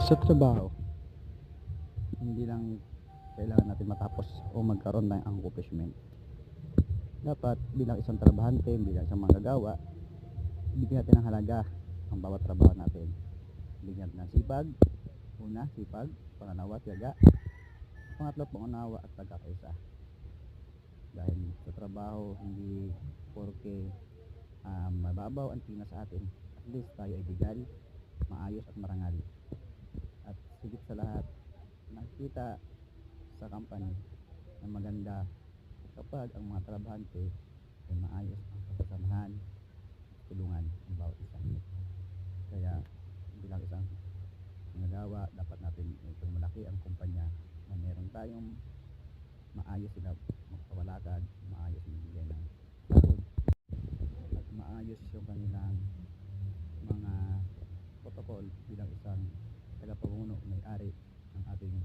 Sa trabaho, hindi lang kailangan natin matapos o magkaroon ng accomplishment. Dapat bilang isang trabahante, bilang isang manggagawa, bigyan natin ng halaga ang bawat trabaho natin. Bigyan natin ng sipag, una, sipag, pangalawa, tiyaga, pangatlo, pangunawa at pagkakaisa. Dahil sa trabaho, hindi porke mababaw ang tingin sa atin, at least tayo ay legal, maayos at marangal. At higit sa lahat, nakikita sa company na maganda kapag ang mga trabahante ay maayos ang pagsasamahan, tulungan ang bawat isa. Kaya bilang isang nagawa, dapat natin itong malaki ang kumpanya na meron tayong maayos sila magpawalakad, maayos magbigay ng sahod, at maayos yung kanilang mga protocol bilang isang tagapamuno, may-ari ng ating